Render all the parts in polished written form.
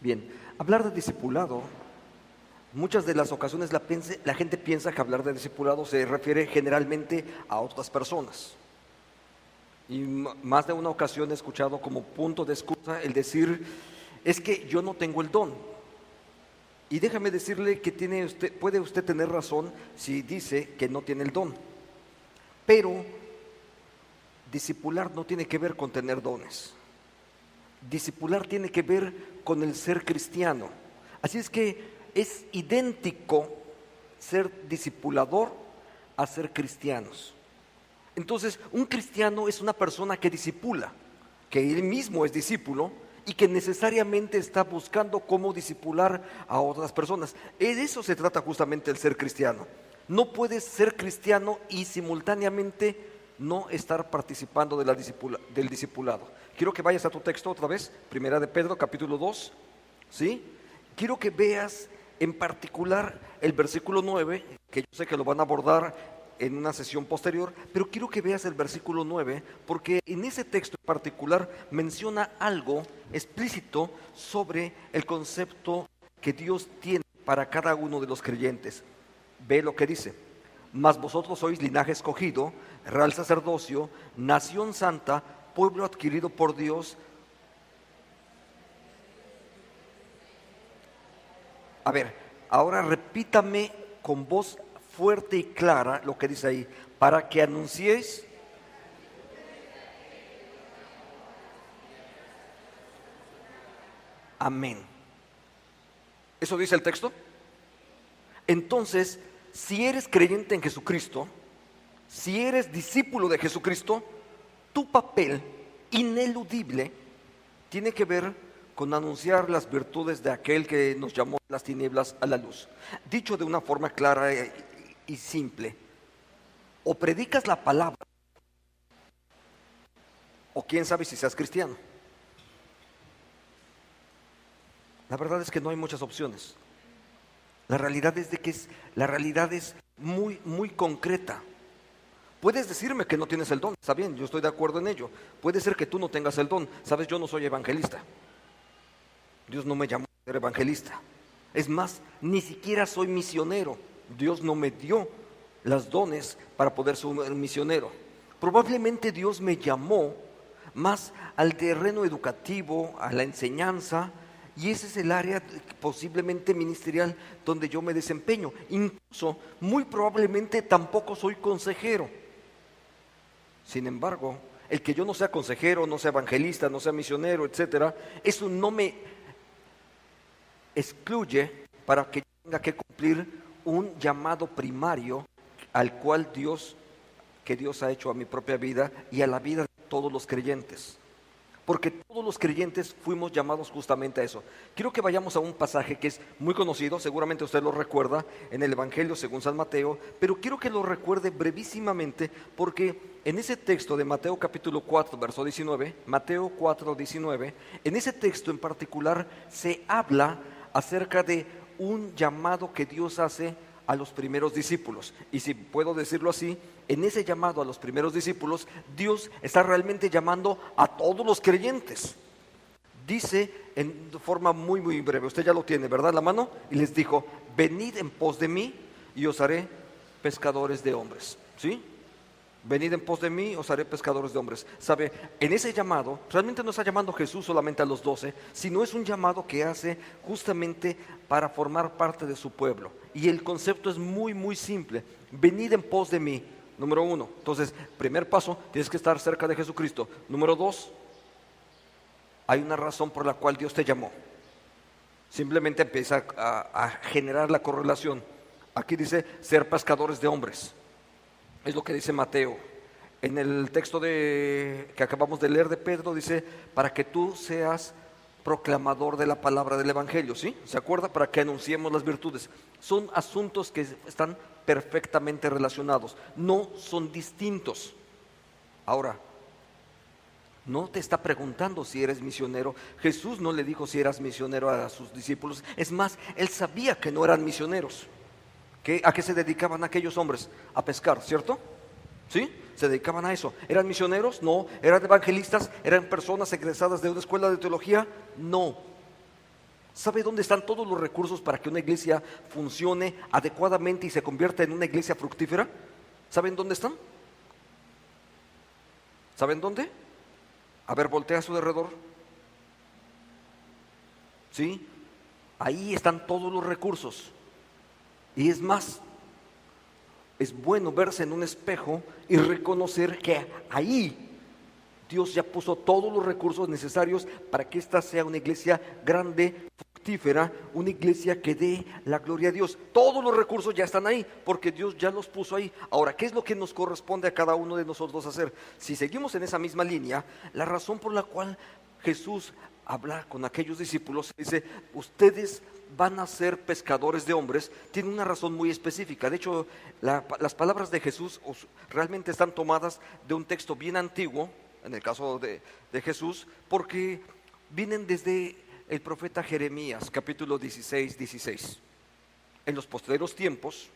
Bien, hablar de discipulado, muchas de las ocasiones la gente piensa que hablar de discipulado se refiere generalmente a otras personas. Y más de una ocasión he escuchado como punto de excusa el decir, es que yo no tengo el don. Y déjame decirle que puede usted tener razón si dice que no tiene el don. Pero discipular no tiene que ver con tener dones. Discipular tiene que ver con el ser cristiano. Así es que es idéntico ser discipulador a ser cristianos. Entonces, un cristiano es una persona que discipula, que él mismo es discípulo y que necesariamente está buscando cómo discipular a otras personas. De eso se trata justamente el ser cristiano. No puedes ser cristiano y simultáneamente no estar participando del discipulado. Quiero que vayas a tu texto otra vez, Primera de Pedro, capítulo 2, ¿sí? Quiero que veas en particular el versículo 9, que yo sé que lo van a abordar en una sesión posterior, pero quiero que veas el versículo 9, porque en ese texto en particular menciona algo explícito sobre el concepto que Dios tiene para cada uno de los creyentes. Ve lo que dice: mas vosotros sois linaje escogido, real sacerdocio, nación santa, pueblo adquirido por Dios. A ver, ahora repítame con voz fuerte y clara lo que dice ahí: para que anunciéis. Amén. ¿Eso dice el texto? Entonces, si eres creyente en Jesucristo, si eres discípulo de Jesucristo, tu papel ineludible tiene que ver con anunciar las virtudes de aquel que nos llamó de las tinieblas a la luz. Dicho de una forma clara y simple: o predicas la palabra, o quién sabe si seas cristiano. La verdad es que no hay muchas opciones. La realidad es muy, muy concreta. Puedes decirme que no tienes el don, está bien, yo estoy de acuerdo en ello. Puede ser que tú no tengas el don. Sabes, yo no soy evangelista. Dios no me llamó a ser evangelista. Es más, ni siquiera soy misionero. Dios no me dio los dones para poder ser un misionero. Probablemente Dios me llamó más al terreno educativo, a la enseñanza, y ese es el área posiblemente ministerial donde yo me desempeño. Incluso, muy probablemente tampoco soy consejero. Sin embargo, el que yo no sea consejero, no sea evangelista, no sea misionero, etcétera, eso no me excluye para que yo tenga que cumplir un llamado primario al cual Dios ha hecho a mi propia vida y a la vida de todos los creyentes. Porque todos los creyentes fuimos llamados justamente a eso. Quiero que vayamos a un pasaje que es muy conocido, seguramente usted lo recuerda, en el Evangelio según San Mateo, pero quiero que lo recuerde brevísimamente, porque en ese texto de Mateo capítulo 4, verso 19, Mateo 4, 19, en ese texto en particular se habla acerca de un llamado que Dios hace a los primeros discípulos. Y si puedo decirlo así, en ese llamado a los primeros discípulos, Dios está realmente llamando a todos los creyentes. Dice en forma muy muy breve, usted ya lo tiene, ¿verdad? La mano, y les dijo: venid en pos de mí y os haré pescadores de hombres. ¿Sí? Venid en pos de mí, os haré pescadores de hombres. Sabe, en ese llamado, realmente no está llamando Jesús solamente a los 12, sino es un llamado que hace justamente para formar parte de su pueblo. Y el concepto es muy, muy simple: venid en pos de mí, número 1. Entonces, primer paso, tienes que estar cerca de Jesucristo. Número 2, hay una razón por la cual Dios te llamó. Simplemente empieza a generar la correlación. Aquí dice ser pescadores de hombres. Es lo que dice Mateo. En el texto que acabamos de leer de Pedro dice: para que tú seas proclamador de la palabra del Evangelio. ¿Sí? ¿Se acuerda? Para que anunciemos las virtudes. Son asuntos que están perfectamente relacionados, no son distintos. Ahora, no te está preguntando si eres misionero. Jesús no le dijo si eras misionero a sus discípulos. Es más, él sabía que no eran misioneros. ¿A qué se dedicaban aquellos hombres? A pescar, ¿cierto? ¿Sí? Se dedicaban a eso. ¿Eran misioneros? No. ¿Eran evangelistas? ¿Eran personas egresadas de una escuela de teología? No. ¿Sabe dónde están todos los recursos para que una iglesia funcione adecuadamente y se convierta en una iglesia fructífera? ¿Saben dónde están? ¿Saben dónde? A ver, voltea a su alrededor. ¿Sí? Ahí están todos los recursos. Y es más, es bueno verse en un espejo y reconocer que ahí Dios ya puso todos los recursos necesarios para que esta sea una iglesia grande, fructífera, una iglesia que dé la gloria a Dios. Todos los recursos ya están ahí, porque Dios ya los puso ahí. Ahora, ¿qué es lo que nos corresponde a cada uno de nosotros hacer? Si seguimos en esa misma línea, la razón por la cual Jesús habla con aquellos discípulos, dice, ustedes van a ser pescadores de hombres, tiene una razón muy específica. De hecho, las palabras de Jesús realmente están tomadas de un texto bien antiguo, en el caso de Jesús, porque vienen desde el profeta Jeremías, capítulo 16. En los postreros tiempos,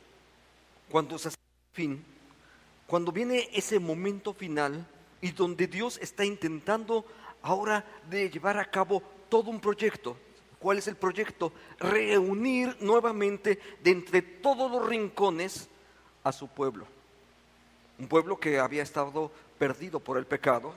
cuando se hace fin, cuando viene ese momento final y donde Dios está intentando ahora de llevar a cabo todo un proyecto. ¿Cuál es el proyecto? Reunir nuevamente de entre todos los rincones a su pueblo. Un pueblo que había estado perdido por el pecado,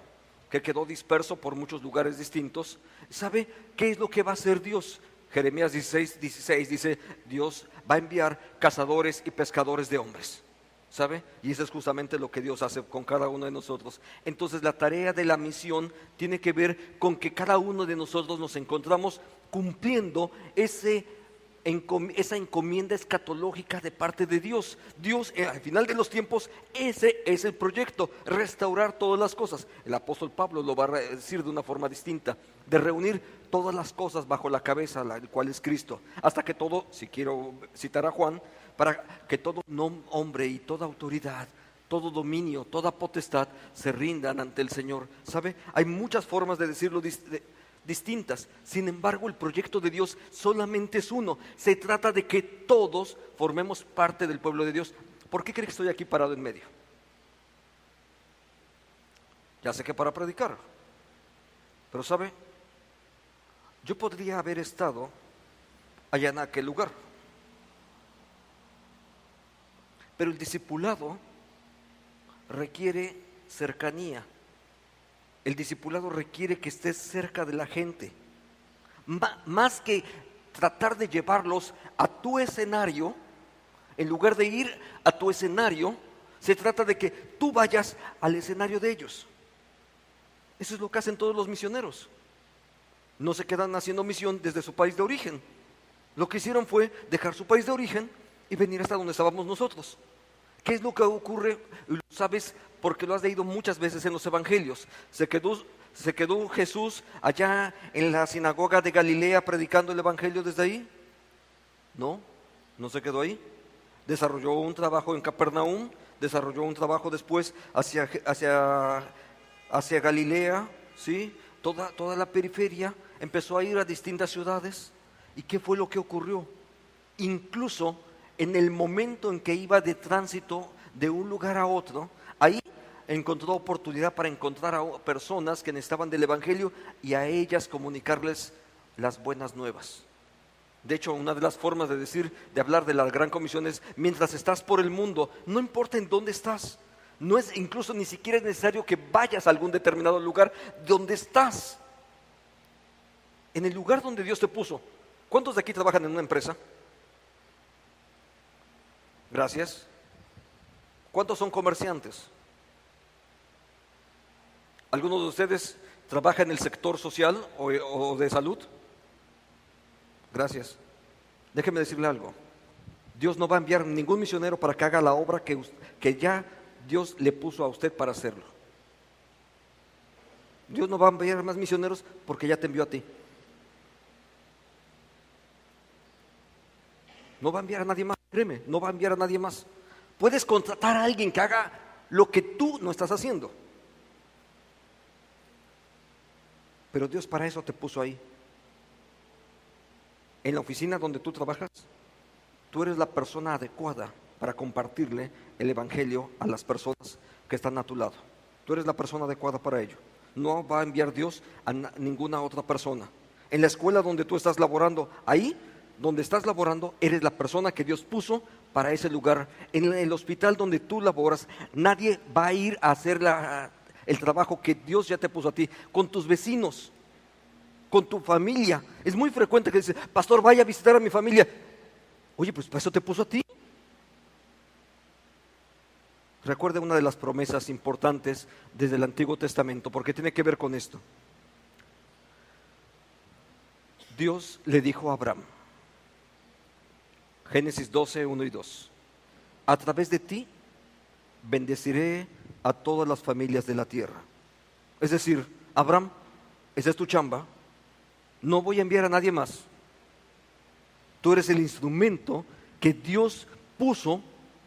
que quedó disperso por muchos lugares distintos. ¿Sabe qué es lo que va a hacer Dios? Jeremías 16 dice, Dios va a enviar cazadores y pescadores de hombres. ¿Sabe? Y eso es justamente lo que Dios hace con cada uno de nosotros. Entonces la tarea de la misión tiene que ver con que cada uno de nosotros nos encontramos cumpliendo esa encomienda escatológica de parte de Dios. Dios, al final de los tiempos, ese es el proyecto, restaurar todas las cosas. El apóstol Pablo lo va a decir de una forma distinta, de reunir todas las cosas bajo la cabeza, la cual es Cristo, hasta que todo, si quiero citar a Juan, para que todo hombre y toda autoridad, todo dominio, toda potestad se rindan ante el Señor. ¿Sabe? Hay muchas formas de decirlo distintas. Sin embargo, el proyecto de Dios solamente es uno. Se trata de que todos formemos parte del pueblo de Dios. ¿Por qué cree que estoy aquí parado en medio? Ya sé que para predicar, pero ¿sabe? Yo podría haber estado allá en aquel lugar, pero el discipulado requiere cercanía. El discipulado requiere que estés cerca de la gente. Más que tratar de llevarlos a tu escenario, en lugar de ir a tu escenario, se trata de que tú vayas al escenario de ellos. Eso es lo que hacen todos los misioneros. No se quedan haciendo misión desde su país de origen. Lo que hicieron fue dejar su país de origen y venir hasta donde estábamos nosotros. ¿Qué es lo que ocurre? Lo sabes porque lo has leído muchas veces en los evangelios. Se quedó Jesús allá en la sinagoga de Galilea predicando el evangelio desde ahí. No se quedó ahí. Desarrolló un trabajo en Capernaum, desarrolló un trabajo después hacia Galilea, ¿sí? Toda la periferia, empezó a ir a distintas ciudades. ¿Y qué fue lo que ocurrió? Incluso en el momento en que iba de tránsito de un lugar a otro, ahí encontró oportunidad para encontrar a personas que necesitaban del evangelio y a ellas comunicarles las buenas nuevas. De hecho, una de las formas de hablar de la gran comisión es: mientras estás por el mundo, no importa en dónde estás, no es incluso ni siquiera es necesario que vayas a algún determinado lugar, donde estás, en el lugar donde Dios te puso. ¿Cuántos de aquí trabajan en una empresa? Gracias. ¿Cuántos son comerciantes? ¿Algunos de ustedes trabajan en el sector social o de salud? Gracias. Déjeme decirle algo. Dios no va a enviar ningún misionero para que haga la obra que ya Dios le puso a usted para hacerlo. Dios no va a enviar más misioneros porque ya te envió a ti. No va a enviar a nadie más, créeme, no va a enviar a nadie más. Puedes contratar a alguien que haga lo que tú no estás haciendo, pero Dios para eso te puso ahí. En la oficina donde tú trabajas, tú eres la persona adecuada para compartirle el evangelio a las personas que están a tu lado. Tú eres la persona adecuada para ello. No va a enviar Dios a ninguna otra persona. en la escuela donde tú estás laborando, ahí donde estás laborando, eres la persona que Dios puso para ese lugar. En el hospital donde tú laboras, nadie va a ir a hacer el trabajo que Dios ya te puso a ti. Con tus vecinos, con tu familia. Es muy frecuente que dice, pastor, vaya a visitar a mi familia. Oye, pues para eso te puso a ti. Recuerde una de las promesas importantes desde el Antiguo Testamento, porque tiene que ver con esto. Dios le dijo a Abraham, Génesis 12, 1 y 2, a través de ti bendeciré a todas las familias de la tierra. Es decir, Abraham, esa es tu chamba, no voy a enviar a nadie más. Tú eres el instrumento que Dios puso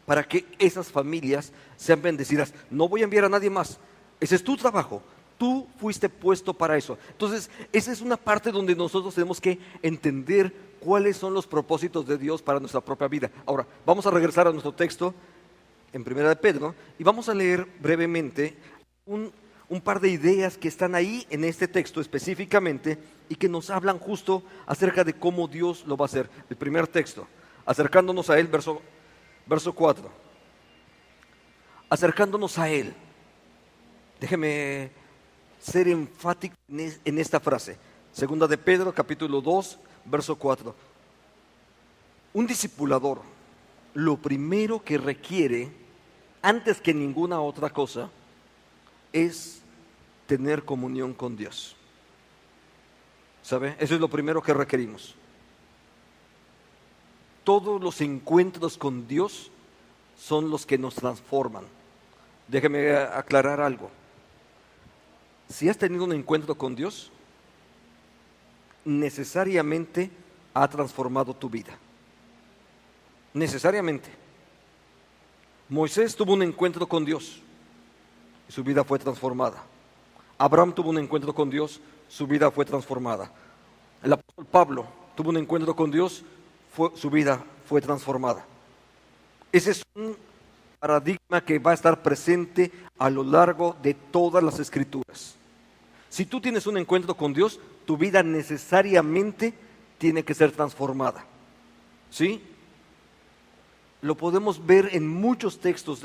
para que esas familias sean bendecidas. No voy a enviar a nadie más. Ese es tu trabajo. Tú fuiste puesto para eso. Entonces, esa es una parte donde nosotros tenemos que entender cuáles son los propósitos de Dios para nuestra propia vida. Ahora, vamos a regresar a nuestro texto en Primera de Pedro y vamos a leer brevemente un par de ideas que están ahí en este texto específicamente y que nos hablan justo acerca de cómo Dios lo va a hacer. El primer texto, acercándonos a él, verso 4. Acercándonos a él. Déjeme ser enfático en esta frase. Segunda de Pedro, capítulo 2, verso 4. Un discipulador, lo primero que requiere, antes que ninguna otra cosa, es tener comunión con Dios. ¿Sabe? Eso es lo primero que requerimos. Todos los encuentros con Dios son los que nos transforman. Déjeme aclarar algo. Si has tenido un encuentro con Dios, necesariamente ha transformado tu vida. Necesariamente. Moisés tuvo un encuentro con Dios y su vida fue transformada. Abraham tuvo un encuentro con Dios, su vida fue transformada. El apóstol Pablo tuvo un encuentro con Dios, su vida fue transformada. Ese es un paradigma que va a estar presente a lo largo de todas las escrituras. Si tú tienes un encuentro con Dios, tu vida necesariamente tiene que ser transformada. ¿Sí? Lo podemos ver en muchos textos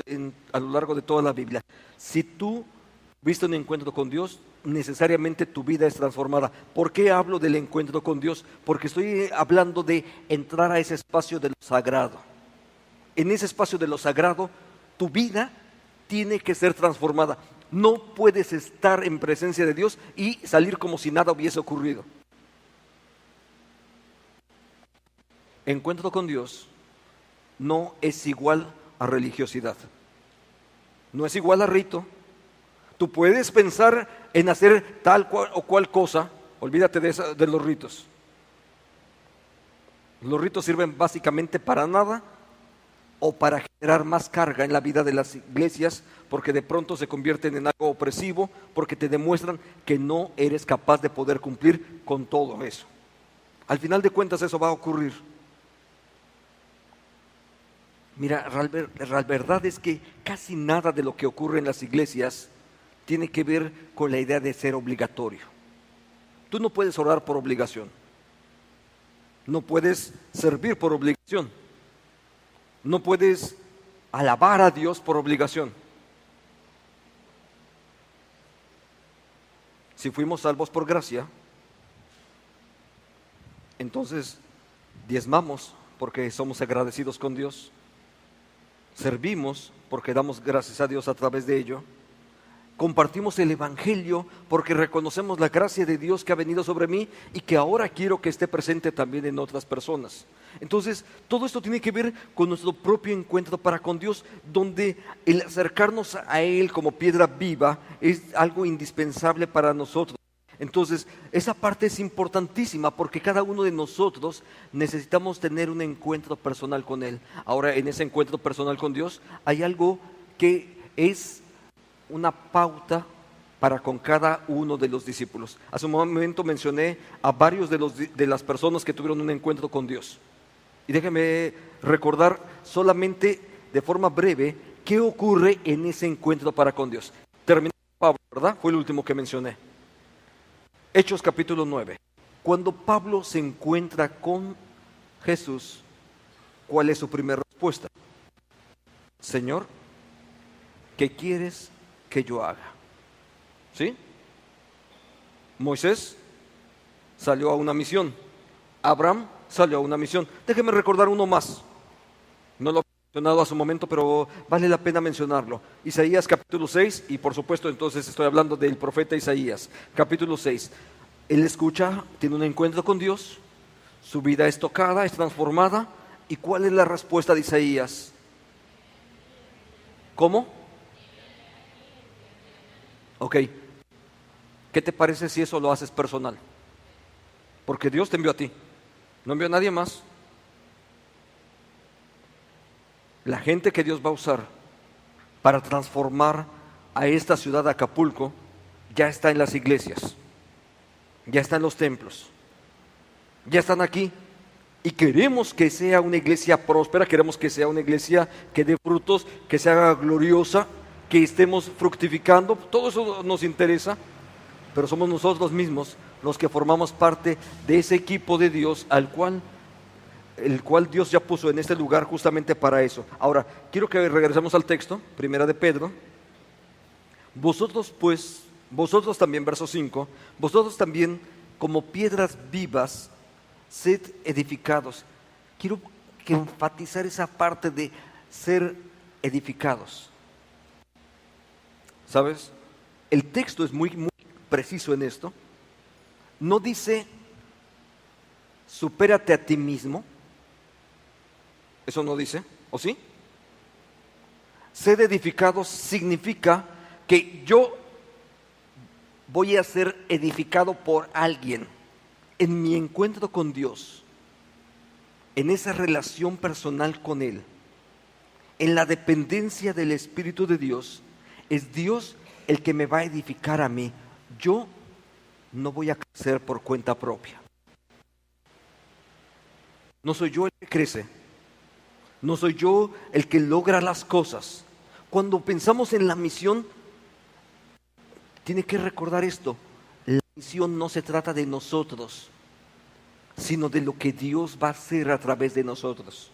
a lo largo de toda la Biblia. Si tú viste un encuentro con Dios, necesariamente tu vida es transformada. ¿Por qué hablo del encuentro con Dios? Porque estoy hablando de entrar a ese espacio de lo sagrado. En ese espacio de lo sagrado, tu vida tiene que ser transformada. No puedes estar en presencia de Dios y salir como si nada hubiese ocurrido. Encuentro con Dios no es igual a religiosidad. No es igual a rito. Tú puedes pensar en hacer tal o cual cosa, olvídate de los ritos. Los ritos sirven básicamente para nada o para generar más carga en la vida de las iglesias, porque de pronto se convierten en algo opresivo, porque te demuestran que no eres capaz de poder cumplir con todo eso. Al final de cuentas eso va a ocurrir. Mira, la verdad es que casi nada de lo que ocurre en las iglesias tiene que ver con la idea de ser obligatorio. Tú no puedes orar por obligación. No puedes servir por obligación. No puedes alabar a Dios por obligación. Si fuimos salvos por gracia, entonces diezmamos porque somos agradecidos con Dios. Servimos porque damos gracias a Dios a través de ello. Compartimos el Evangelio porque reconocemos la gracia de Dios que ha venido sobre mí y que ahora quiero que esté presente también en otras personas. Entonces, todo esto tiene que ver con nuestro propio encuentro para con Dios, donde el acercarnos a Él como piedra viva es algo indispensable para nosotros. Entonces, esa parte es importantísima porque cada uno de nosotros necesitamos tener un encuentro personal con Él. Ahora, en ese encuentro personal con Dios hay algo que es una pauta para con cada uno de los discípulos. Hace un momento mencioné a varios de las personas que tuvieron un encuentro con Dios. Y déjeme recordar solamente de forma breve qué ocurre en ese encuentro para con Dios. Terminó Pablo, ¿verdad? Fue el último que mencioné. Hechos capítulo 9. Cuando Pablo se encuentra con Jesús, ¿cuál es su primera respuesta? Señor, ¿qué quieres que yo haga? ¿Sí? Moisés salió a una misión. Abraham salió a una misión. Déjeme recordar uno más. No lo he mencionado a su momento, pero vale la pena mencionarlo. Isaías capítulo 6, y por supuesto entonces estoy hablando del profeta Isaías, capítulo 6. Él escucha, tiene un encuentro con Dios, su vida es tocada, es transformada. ¿Y cuál es la respuesta de Isaías? ¿Cómo? Ok, ¿qué te parece si eso lo haces personal? Porque Dios te envió a ti, no envió a nadie más. La gente que Dios va a usar para transformar a esta ciudad de Acapulco ya está en las iglesias, ya está en los templos, ya están aquí. Y queremos que sea una iglesia próspera, queremos que sea una iglesia que dé frutos, que se haga gloriosa, que estemos fructificando. Todo eso nos interesa, pero somos nosotros mismos los que formamos parte de ese equipo de Dios el cual Dios ya puso en este lugar justamente para eso. Ahora, quiero que regresemos al texto, primera de Pedro. Vosotros pues, vosotros también, verso 5, vosotros también como piedras vivas, sed edificados. Quiero que enfatizar esa parte de ser edificados. ¿Sabes? El texto es muy preciso en esto. No dice, supérate a ti mismo. Eso no dice, ¿o sí? Ser edificados significa que yo voy a ser edificado por alguien. En mi encuentro con Dios, en esa relación personal con Él, en la dependencia del Espíritu de Dios, es Dios el que me va a edificar a mí. Yo no voy a crecer por cuenta propia. No soy yo el que crece. No soy yo el que logra las cosas. Cuando pensamos en la misión, tiene que recordar esto. La misión no se trata de nosotros, sino de lo que Dios va a hacer a través de nosotros.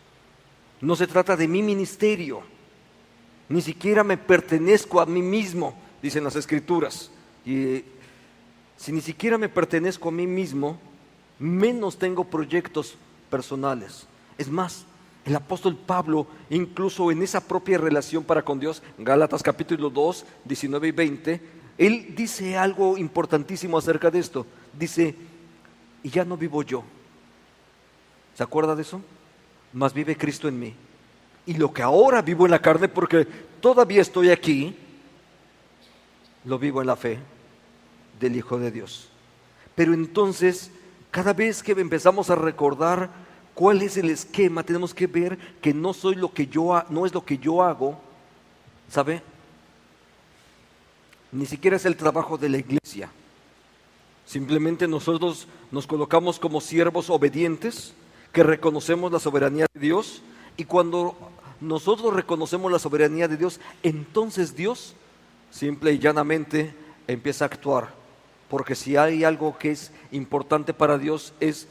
No se trata de mi ministerio. Ni siquiera me pertenezco a mí mismo, dicen las Escrituras. Y si ni siquiera me pertenezco a mí mismo, menos tengo proyectos personales. Es más, el apóstol Pablo, incluso en esa propia relación para con Dios, Gálatas capítulo 2, 19 y 20, él dice algo importantísimo acerca de esto. Dice, y ya no vivo yo. ¿Se acuerda de eso? Mas vive Cristo en mí. Y lo que ahora vivo en la carne, porque todavía estoy aquí, lo vivo en la fe del Hijo de Dios. Pero entonces, cada vez que empezamos a recordar cuál es el esquema, tenemos que ver que no es lo que yo hago, ¿sabe? Ni siquiera es el trabajo de la iglesia. Simplemente nosotros nos colocamos como siervos obedientes que reconocemos la soberanía de Dios, y cuando nosotros reconocemos la soberanía de Dios, entonces Dios simple y llanamente empieza a actuar, porque si hay algo que es importante para Dios es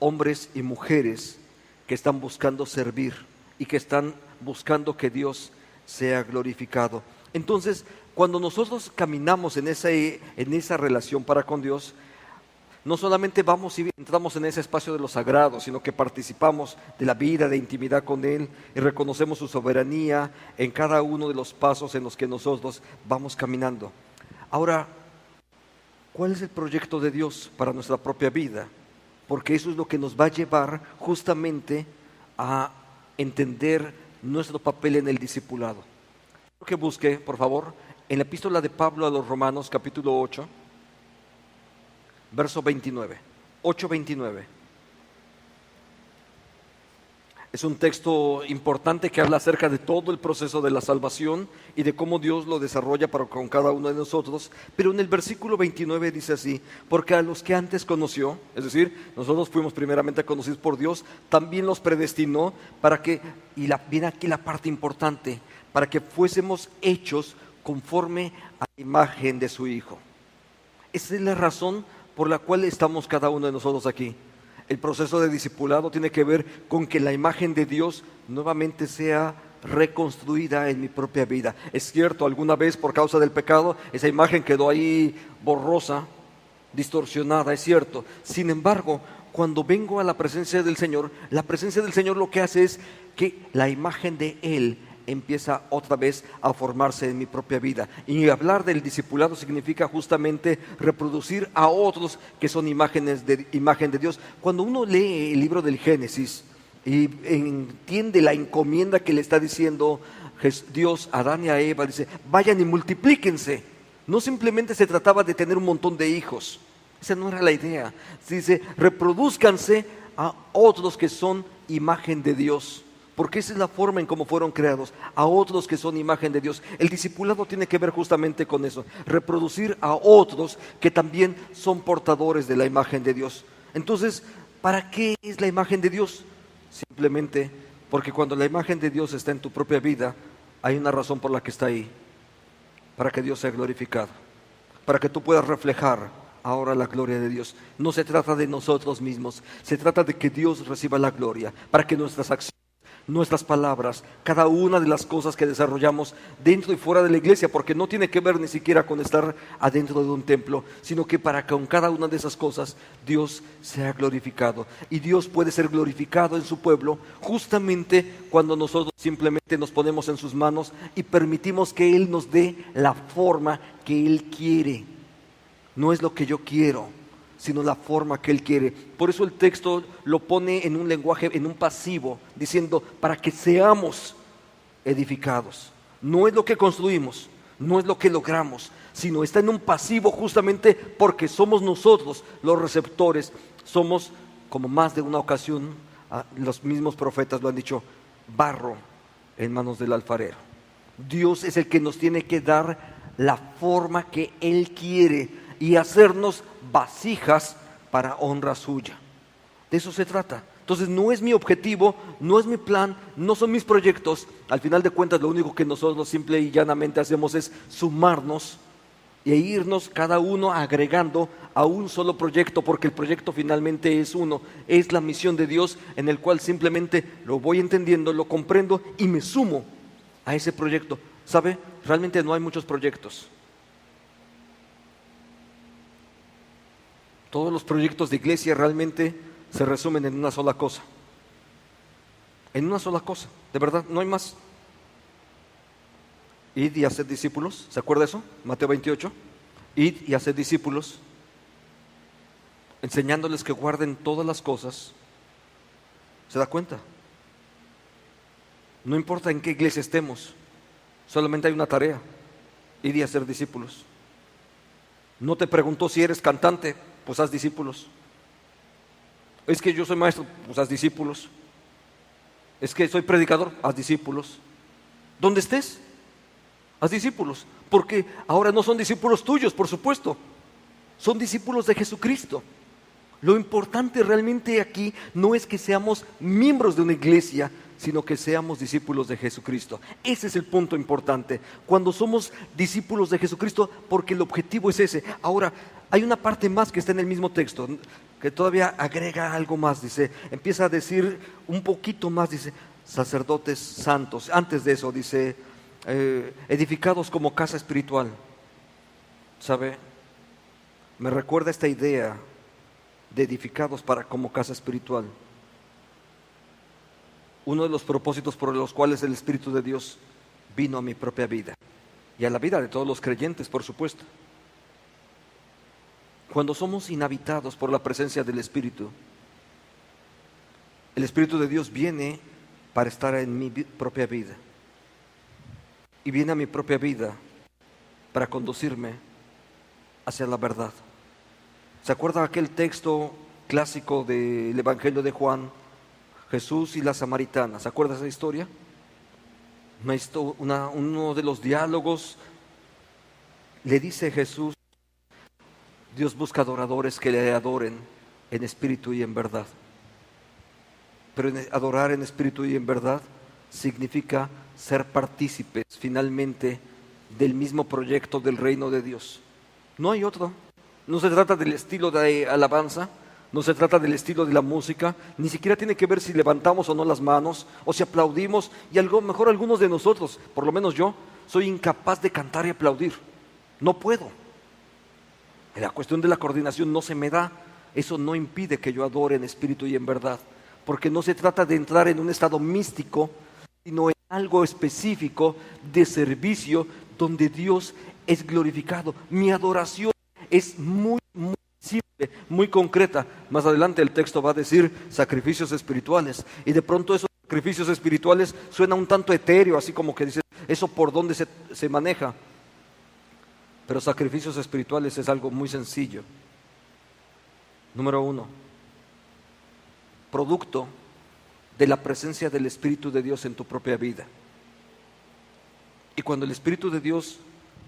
hombres y mujeres que están buscando servir y que están buscando que Dios sea glorificado. Entonces, cuando nosotros caminamos en esa relación para con Dios, no solamente vamos y entramos en ese espacio de lo sagrado, sino que participamos de la vida de intimidad con Él y reconocemos su soberanía en cada uno de los pasos en los que nosotros vamos caminando. Ahora, ¿cuál es el proyecto de Dios para nuestra propia vida? Porque eso es lo que nos va a llevar justamente a entender nuestro papel en el discipulado. Quiero que busque, por favor, en la epístola de Pablo a los Romanos, capítulo 8, verso 29, 8:29. Es un texto importante que habla acerca de todo el proceso de la salvación y de cómo Dios lo desarrolla para con cada uno de nosotros. Pero en el versículo 29 dice así: porque a los que antes conoció, es decir, nosotros fuimos primeramente conocidos por Dios, también los predestinó para que, viene aquí la parte importante, para que fuésemos hechos conforme a la imagen de su Hijo. Esa es la razón por la cual estamos cada uno de nosotros aquí. El proceso de discipulado tiene que ver con que la imagen de Dios nuevamente sea reconstruida en mi propia vida. Es cierto, alguna vez por causa del pecado, esa imagen quedó ahí borrosa, distorsionada, es cierto. Sin embargo, cuando vengo a la presencia del Señor, la presencia del Señor lo que hace es que la imagen de Él empieza otra vez a formarse en mi propia vida. Y hablar del discipulado significa justamente reproducir a otros que son imagen de Dios. Cuando uno lee el libro del Génesis y entiende la encomienda que le está diciendo Dios a Adán y a Eva, dice: vayan y multiplíquense. No simplemente se trataba de tener un montón de hijos, esa no era la idea. Dice: reproduzcanse a otros que son imagen de Dios, porque esa es la forma en cómo fueron creados, a otros que son imagen de Dios. El discipulado tiene que ver justamente con eso, reproducir a otros que también son portadores de la imagen de Dios. Entonces, ¿para qué es la imagen de Dios? Simplemente porque cuando la imagen de Dios está en tu propia vida, hay una razón por la que está ahí: para que Dios sea glorificado, para que tú puedas reflejar ahora la gloria de Dios. No se trata de nosotros mismos, se trata de que Dios reciba la gloria, para que nuestras acciones, nuestras palabras, cada una de las cosas que desarrollamos dentro y fuera de la iglesia, porque no tiene que ver ni siquiera con estar adentro de un templo, sino que para que con cada una de esas cosas Dios sea glorificado. Y Dios puede ser glorificado en su pueblo justamente cuando nosotros simplemente nos ponemos en sus manos y permitimos que Él nos dé la forma que Él quiere. No es lo que yo quiero, sino la forma que Él quiere. Por eso el texto lo pone en un lenguaje, en un pasivo, diciendo: para que seamos edificados. No es lo que construimos, no es lo que logramos, sino está en un pasivo justamente porque somos nosotros los receptores. Somos, como más de una ocasión los mismos profetas lo han dicho, barro en manos del alfarero. Dios es el que nos tiene que dar la forma que Él quiere y hacernos vasijas para honra suya. De eso se trata. Entonces no es mi objetivo, no es mi plan, no son mis proyectos. Al final de cuentas, lo único que nosotros simple y llanamente hacemos es sumarnos e irnos cada uno agregando a un solo proyecto, porque el proyecto finalmente es uno, es la misión de Dios, en el cual simplemente lo voy entendiendo, lo comprendo y me sumo a ese proyecto. ¿Sabe? Realmente no hay muchos proyectos. Todos los proyectos de iglesia realmente se resumen en una sola cosa. En una sola cosa, de verdad, no hay más. Id y haced discípulos, ¿se acuerda eso? Mateo 28. Id y haced discípulos, enseñándoles que guarden todas las cosas. ¿Se da cuenta? No importa en qué iglesia estemos, solamente hay una tarea: id y hacer discípulos. No te preguntó si eres cantante, pues haz discípulos. Es que yo soy maestro, pues haz discípulos. Es que soy predicador, haz discípulos. Donde estés, haz discípulos, porque ahora no son discípulos tuyos, por supuesto, son discípulos de Jesucristo. Lo importante realmente aquí no es que seamos miembros de una iglesia, sino que seamos discípulos de Jesucristo. Ese es el punto importante, cuando somos discípulos de Jesucristo, porque el objetivo es ese. Ahora, hay una parte más que está en el mismo texto, que todavía agrega algo más, dice, empieza a decir un poquito más, dice, sacerdotes santos. Antes de eso dice, edificados como casa espiritual. ¿Sabe? Me recuerda esta idea de edificados como casa espiritual. Uno de los propósitos por los cuales el Espíritu de Dios vino a mi propia vida y a la vida de todos los creyentes, por supuesto. Cuando somos inhabitados por la presencia del Espíritu, el Espíritu de Dios viene para estar en mi propia vida, y viene a mi propia vida para conducirme hacia la verdad. ¿Se acuerda aquel texto clásico del Evangelio de Juan, Jesús y la samaritana? ¿Se acuerda esa historia? Uno de los diálogos, le dice Jesús: Dios busca adoradores que le adoren en espíritu y en verdad. Pero adorar en espíritu y en verdad significa ser partícipes finalmente del mismo proyecto del reino de Dios. No hay otro. No se trata del estilo de alabanza, no se trata del estilo de la música, ni siquiera tiene que ver si levantamos o no las manos, o si aplaudimos, y algo mejor algunos de nosotros, por lo menos yo, soy incapaz de cantar y aplaudir. No puedo. La cuestión de la coordinación no se me da. Eso no impide que yo adore en espíritu y en verdad, porque no se trata de entrar en un estado místico, sino en algo específico de servicio donde Dios es glorificado. Mi adoración es muy simple, muy concreta. Más adelante el texto va a decir sacrificios espirituales, y de pronto esos sacrificios espirituales suena un tanto etéreo, así como que dice, ¿eso por dónde se maneja? Pero sacrificios espirituales es algo muy sencillo. Número 1, producto de la presencia del Espíritu de Dios en tu propia vida. Y cuando el Espíritu de Dios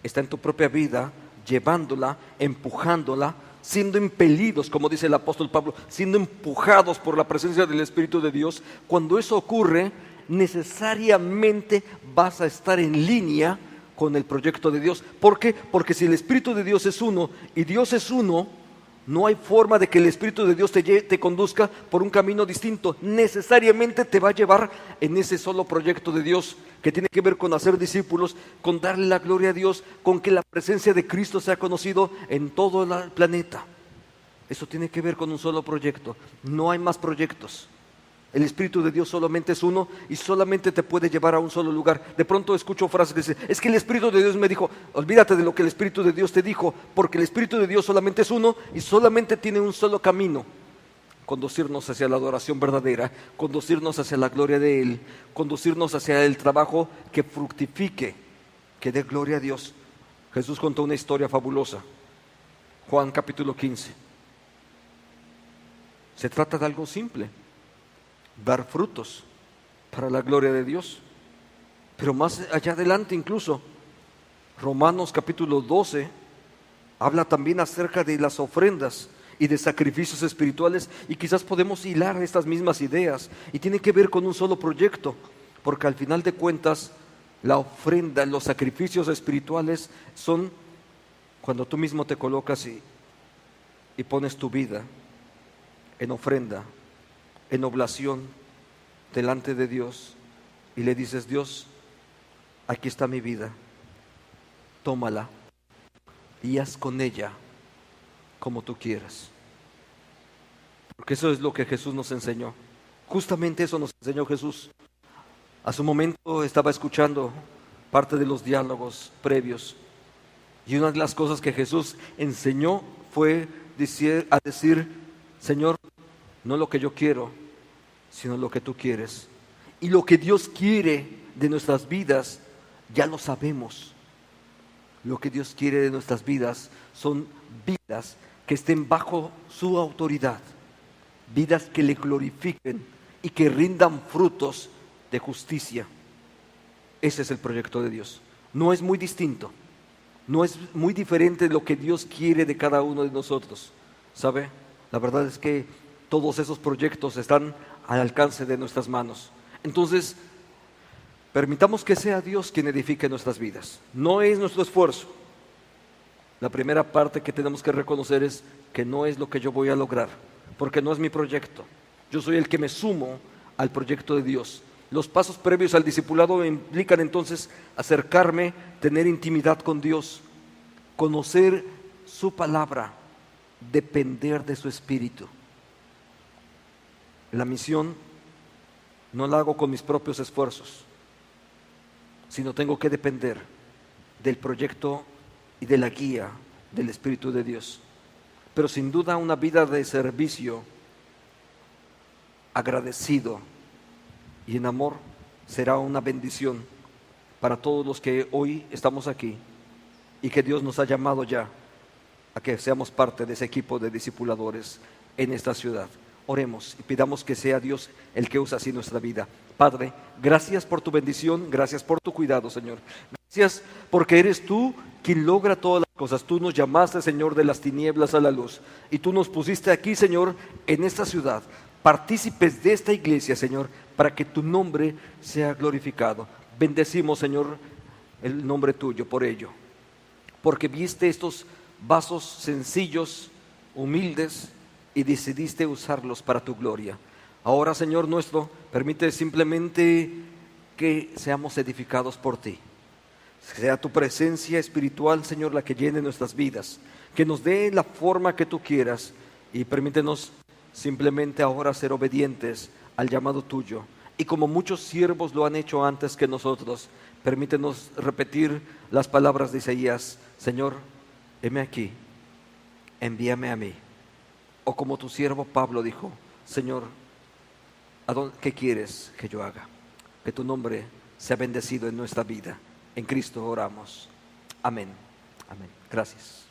está en tu propia vida, llevándola, empujándola, siendo impelidos, como dice el apóstol Pablo, siendo empujados por la presencia del Espíritu de Dios, cuando eso ocurre, necesariamente vas a estar en línea con el proyecto de Dios. ¿Por qué? Porque si el Espíritu de Dios es uno y Dios es uno, no hay forma de que el Espíritu de Dios te conduzca por un camino distinto. Necesariamente te va a llevar en ese solo proyecto de Dios, que tiene que ver con hacer discípulos, con darle la gloria a Dios, con que la presencia de Cristo sea conocido en todo el planeta. Eso tiene que ver con un solo proyecto. No hay más proyectos. El Espíritu de Dios solamente es uno y solamente te puede llevar a un solo lugar. De pronto escucho frases que dicen, es que el Espíritu de Dios me dijo. Olvídate de lo que el Espíritu de Dios te dijo, porque el Espíritu de Dios solamente es uno y solamente tiene un solo camino: conducirnos hacia la adoración verdadera, conducirnos hacia la gloria de Él, conducirnos hacia el trabajo que fructifique, que dé gloria a Dios. Jesús contó una historia fabulosa, Juan capítulo 15. Se trata de algo simple: dar frutos para la gloria de Dios. Pero más allá adelante, incluso Romanos capítulo 12 habla también acerca de las ofrendas y de sacrificios espirituales, y quizás podemos hilar estas mismas ideas, y tiene que ver con un solo proyecto, porque al final de cuentas la ofrenda, los sacrificios espirituales son cuando tú mismo te colocas y pones tu vida en ofrenda, en oblación delante de Dios, y le dices: Dios, aquí está mi vida, tómala y haz con ella como tú quieras. Porque eso es lo que Jesús nos enseñó. Justamente eso nos enseñó Jesús. A su momento estaba escuchando parte de los diálogos previos, y una de las cosas que Jesús enseñó fue a decir: Señor, no lo que yo quiero, sino lo que tú quieres. Y lo que Dios quiere de nuestras vidas, ya lo sabemos. Lo que Dios quiere de nuestras vidas son vidas que estén bajo su autoridad, vidas que le glorifiquen y que rindan frutos de justicia. Ese es el proyecto de Dios. No es muy distinto, no es muy diferente de lo que Dios quiere de cada uno de nosotros. ¿Sabe? La verdad es que todos esos proyectos están al alcance de nuestras manos. Entonces, permitamos que sea Dios quien edifique nuestras vidas. No es nuestro esfuerzo. La primera parte que tenemos que reconocer es que no es lo que yo voy a lograr, porque no es mi proyecto. Yo soy el que me sumo al proyecto de Dios. Los pasos previos al discipulado implican entonces acercarme, tener intimidad con Dios, conocer su palabra, depender de su espíritu. La misión no la hago con mis propios esfuerzos, sino tengo que depender del proyecto y de la guía del Espíritu de Dios. Pero sin duda una vida de servicio, agradecido y en amor, será una bendición para todos los que hoy estamos aquí, y que Dios nos ha llamado ya a que seamos parte de ese equipo de discipuladores en esta ciudad. Oremos y pidamos que sea Dios el que usa así nuestra vida. Padre, gracias por tu bendición, gracias por tu cuidado, Señor. Gracias porque eres tú quien logra todas las cosas. Tú nos llamaste, Señor, de las tinieblas a la luz, y tú nos pusiste aquí, Señor, en esta ciudad, partícipes de esta iglesia, Señor, para que tu nombre sea glorificado. Bendecimos, Señor, el nombre tuyo por ello, porque viste estos vasos sencillos, humildes, y decidiste usarlos para tu gloria. Ahora, Señor nuestro, permite simplemente que seamos edificados por ti. Sea tu presencia espiritual, Señor, la que llene nuestras vidas, que nos dé la forma que tú quieras, y permítenos simplemente ahora ser obedientes al llamado tuyo. Y como muchos siervos lo han hecho antes que nosotros, permítenos repetir las palabras de Isaías: Señor, heme aquí, envíame a mí. O como tu siervo Pablo dijo: Señor, ¿qué quieres que yo haga? Que tu nombre sea bendecido en nuestra vida. En Cristo oramos. Amén. Amén. Gracias.